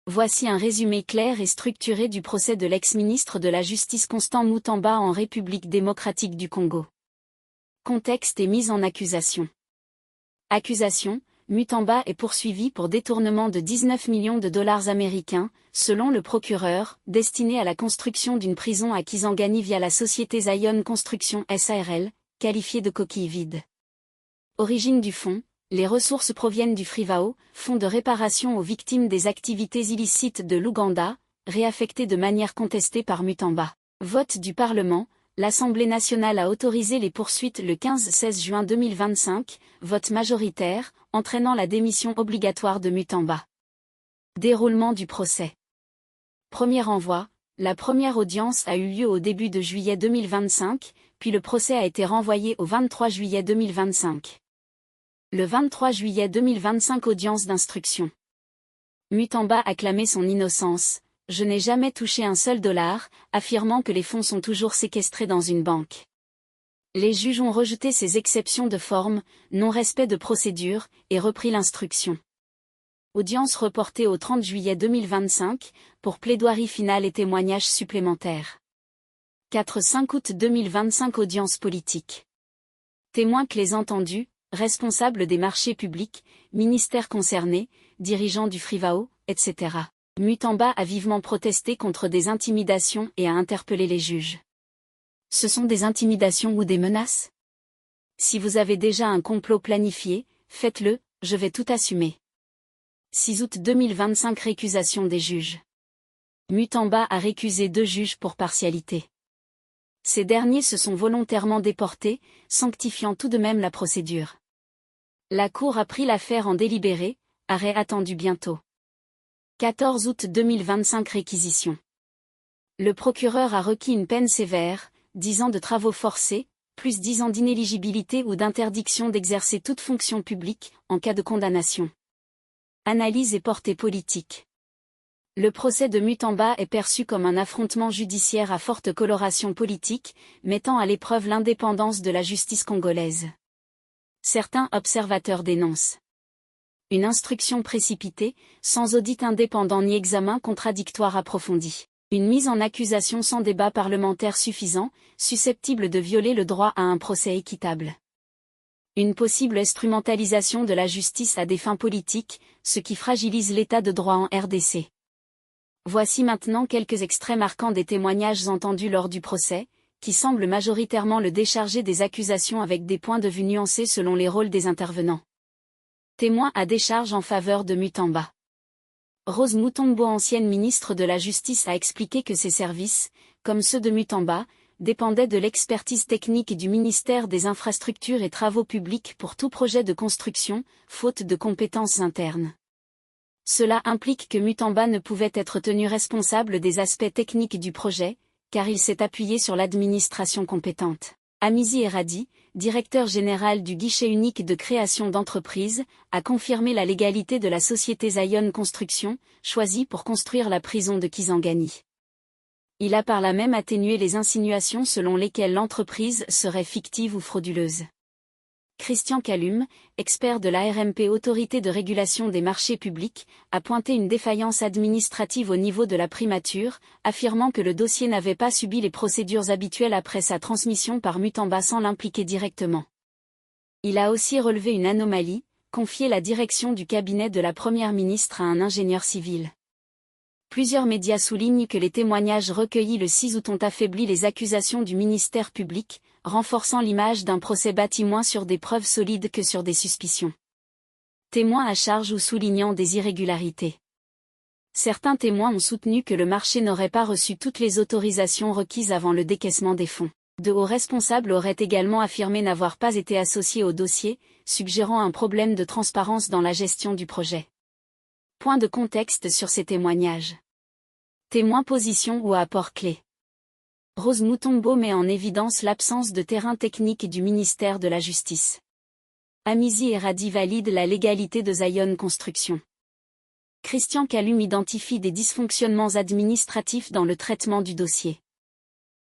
Voici un résumé clair et structuré du procès de l'ex-ministre de la Justice Constant Mutamba en République démocratique du Congo. Contexte et mise en accusation. Accusation: Mutamba est poursuivi pour détournement de 19 millions de dollars américains, selon le procureur, destiné à la construction d'une prison à Kisangani via la société Zion Construction SARL, qualifiée de coquille vide. Origine du fonds: les ressources proviennent du FRIVAO, fonds de réparation aux victimes des activités illicites de l'Ouganda, réaffecté de manière contestée par Mutamba. Vote du Parlement: l'Assemblée nationale a autorisé les poursuites le 15-16 juin 2025, vote majoritaire, entraînant la démission obligatoire de Mutamba. Déroulement du procès. Premier envoi: la première audience a eu lieu au début de juillet 2025, puis le procès a été renvoyé au 23 juillet 2025. Le 23 juillet 2025, audience d'instruction. Mutamba a clamé son innocence: « Je n'ai jamais touché un seul dollar », affirmant que les fonds sont toujours séquestrés dans une banque. Les juges ont rejeté ces exceptions de forme, non-respect de procédure, et repris l'instruction. Audience reportée au 30 juillet 2025, pour plaidoirie finale et témoignages supplémentaires. 4-5 août 2025, audience politique. Témoins clés entendus: responsables des marchés publics, ministères concernés, dirigeants du FRIVAO, etc. Mutamba a vivement protesté contre des intimidations et a interpellé les juges. Ce sont des intimidations ou des menaces? Si vous avez déjà un complot planifié, faites-le, je vais tout assumer. 6 août 2025, récusation des juges. Mutamba a récusé 2 juges pour partialité. Ces derniers se sont volontairement déportés, sanctifiant tout de même la procédure. La Cour a pris l'affaire en délibéré, arrêt attendu bientôt. 14 août 2025, réquisition. Le procureur a requis une peine sévère, 10 ans de travaux forcés, plus 10 ans d'inéligibilité ou d'interdiction d'exercer toute fonction publique, en cas de condamnation. Analyse et portée politique. Le procès de Mutamba est perçu comme un affrontement judiciaire à forte coloration politique, mettant à l'épreuve l'indépendance de la justice congolaise. Certains observateurs dénoncent une instruction précipitée, sans audit indépendant ni examen contradictoire approfondi. Une mise en accusation sans débat parlementaire suffisant, susceptible de violer le droit à un procès équitable. Une possible instrumentalisation de la justice à des fins politiques, ce qui fragilise l'état de droit en RDC. Voici maintenant quelques extraits marquants des témoignages entendus lors du procès, qui semblent majoritairement le décharger des accusations avec des points de vue nuancés selon les rôles des intervenants. Témoin à décharge en faveur de Mutamba. Rose Mutombo, ancienne ministre de la Justice, a expliqué que ses services, comme ceux de Mutamba, dépendaient de l'expertise technique du ministère des Infrastructures et Travaux Publics pour tout projet de construction, faute de compétences internes. Cela implique que Mutamba ne pouvait être tenu responsable des aspects techniques du projet, car il s'est appuyé sur l'administration compétente. Amizi Eradi, directeur général du guichet unique de création d'entreprises, a confirmé la légalité de la société Zion Construction, choisie pour construire la prison de Kisangani. Il a par là même atténué les insinuations selon lesquelles l'entreprise serait fictive ou frauduleuse. Christian Kalum, expert de l'ARMP, Autorité de régulation des marchés publics, a pointé une défaillance administrative au niveau de la primature, affirmant que le dossier n'avait pas subi les procédures habituelles après sa transmission par Mutamba sans l'impliquer directement. Il a aussi relevé une anomalie, confier la direction du cabinet de la Première ministre à un ingénieur civil. Plusieurs médias soulignent que les témoignages recueillis le 6 août ont affaibli les accusations du ministère public, renforçant l'image d'un procès bâti moins sur des preuves solides que sur des suspicions. Témoins à charge ou soulignant des irrégularités. Certains témoins ont soutenu que le marché n'aurait pas reçu toutes les autorisations requises avant le décaissement des fonds. De hauts responsables auraient également affirmé n'avoir pas été associés au dossier, suggérant un problème de transparence dans la gestion du projet. Point de contexte sur ces témoignages. Témoins, position ou apport clé. Rose Mutombo met en évidence l'absence de terrain technique du ministère de la Justice. Amizi Eradi valide la légalité de Zion Construction. Christian Kalum identifie des dysfonctionnements administratifs dans le traitement du dossier.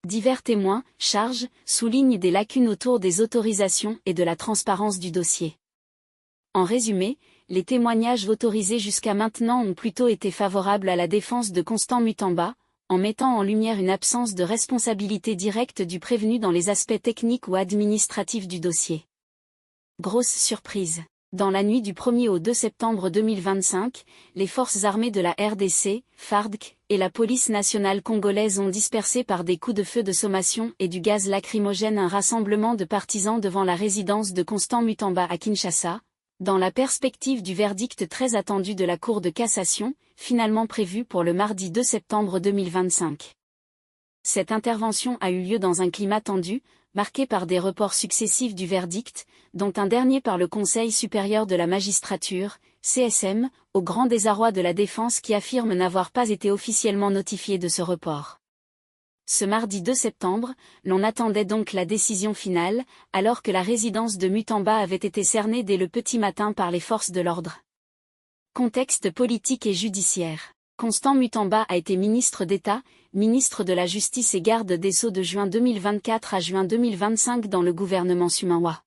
Divers témoins, charges, soulignent des lacunes autour des autorisations et de la transparence du dossier. En résumé, les témoignages autorisés jusqu'à maintenant ont plutôt été favorables à la défense de Constant Mutamba, en mettant en lumière une absence de responsabilité directe du prévenu dans les aspects techniques ou administratifs du dossier. Grosse surprise. Dans la nuit du 1er au 2 septembre 2025, les forces armées de la RDC, FARDC, et la police nationale congolaise ont dispersé par des coups de feu de sommation et du gaz lacrymogène un rassemblement de partisans devant la résidence de Constant Mutamba à Kinshasa, dans la perspective du verdict très attendu de la Cour de cassation, finalement prévu pour le mardi 2 septembre 2025. Cette intervention a eu lieu dans un climat tendu, marqué par des reports successifs du verdict, dont un dernier par le Conseil supérieur de la magistrature, CSM, au grand désarroi de la défense qui affirme n'avoir pas été officiellement notifié de ce report. Ce mardi 2 septembre, l'on attendait donc la décision finale, alors que la résidence de Mutamba avait été cernée dès le petit matin par les forces de l'ordre. Contexte politique et judiciaire. Constant Mutamba a été ministre d'État, ministre de la Justice et garde des Sceaux de juin 2024 à juin 2025 dans le gouvernement Suminwa.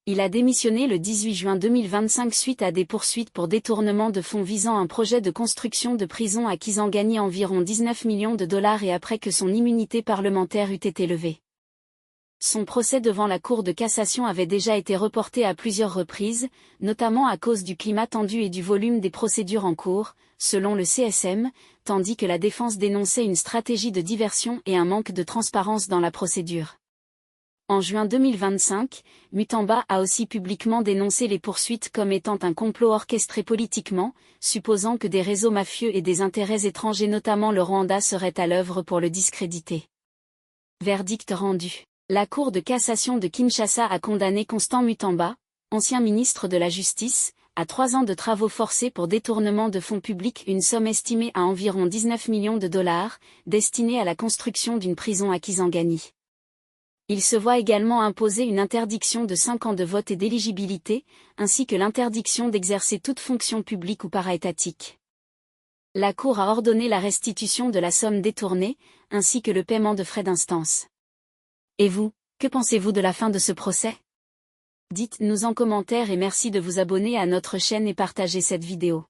Il a démissionné le 18 juin 2025 suite à des poursuites pour détournement de fonds visant un projet de construction de prison à Kisangani environ 19 millions de dollars et après que son immunité parlementaire eût été levée. Son procès devant la Cour de cassation avait déjà été reporté à plusieurs reprises, notamment à cause du climat tendu et du volume des procédures en cours, selon le CSM, tandis que la défense dénonçait une stratégie de diversion et un manque de transparence dans la procédure. En juin 2025, Mutamba a aussi publiquement dénoncé les poursuites comme étant un complot orchestré politiquement, supposant que des réseaux mafieux et des intérêts étrangers notamment le Rwanda seraient à l'œuvre pour le discréditer. Verdict rendu. La Cour de cassation de Kinshasa a condamné Constant Mutamba, ancien ministre de la Justice, à 3 ans de travaux forcés pour détournement de fonds publics, une somme estimée à environ 19 millions de dollars, destinée à la construction d'une prison à Kisangani. Il se voit également imposer une interdiction de 5 ans de vote et d'éligibilité, ainsi que l'interdiction d'exercer toute fonction publique ou paraétatique. La Cour a ordonné la restitution de la somme détournée, ainsi que le paiement de frais d'instance. Et vous, que pensez-vous de la fin de ce procès? Dites-nous en commentaire et merci de vous abonner à notre chaîne et partager cette vidéo.